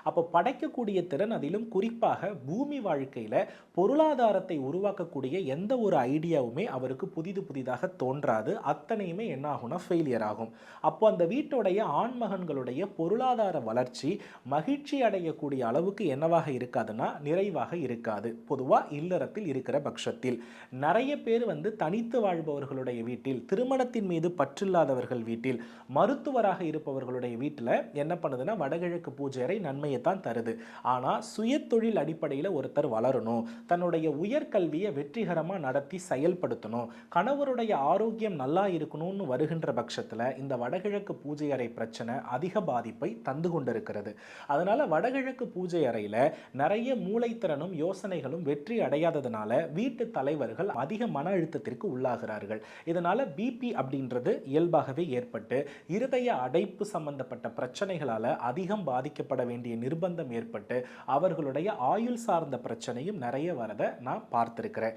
அப்போ படைக்கக்கூடிய திறன், அதிலும் குறிப்பாக பூமி வாழ்க்கையில பொருளாதாரத்தை உருவாக்கக்கூடிய எந்த ஒரு ஐடியாவுமே அவருக்கு புதிதாக தோன்றாது. அத்தனையுமே என்ன ஆகும்னா ஃபெயிலியர் ஆகும். அப்போ அந்த வீட்டுடைய ஆண்மகன்களுடைய பொருளாதார வளர்ச்சி மகிழ்ச்சி அடையக்கூடிய அளவுக்கு என்னவாக இருக்காதுன்னா நிறைவாக இருக்காது. பொதுவா இல்லறத்தில் இருக்கிற பட்சத்தில் நிறைய பேர் தனித்து வாழ்பவர்களுடைய வீட்டில், திருமணத்தின் மீது பற்றில்லாதவர்கள் வீட்டில், மருத்துவராக இருப்பவர்களுடைய வீட்டில் என்ன பண்ணுதுன்னா வடகிழக்கு பூஜை அறை நன்மையை தான் தருது. ஆனால் சுயதொழில் அடிப்படையில் ஒருத்தர் வளரணும், தன்னுடைய உயர்கல்வியை வெற்றிகரமாக நடத்தி செயல்படுத்தணும், கணவருடைய ஆரோக்கியம் நல்லா இருக்கணும்னு வருகின்ற பட்சத்தில் இந்த வடகிழக்கு பூஜை அறை பிரச்சனை அதிக பாதிப்பை தந்து கொண்டிருக்கிறது. அதனால வடகிழக்கு பூஜை அறையில் நிறைய மூளைத்திறனும் யோசனைகளும் வெற்றி அடையாததுனால வீட்டு தலைவர்கள் அதிக மன அழுத்தத்திற்கு உள்ளாகிறார்கள். இதனால பிபி அப்படின்றது இயல்பாகவே ஏற்பட்டு இருதய அடைப்பு சம்பந்தப்பட்ட பிரச்சனைகளால அதிகம் பாதிக்கப்பட வேண்டிய நிர்பந்தம் ஏற்பட்டு அவர்களுடைய ஆயுள் சார்ந்த பிரச்சனையும் நிறைய வரதை நான் பார்த்திருக்கிறேன்.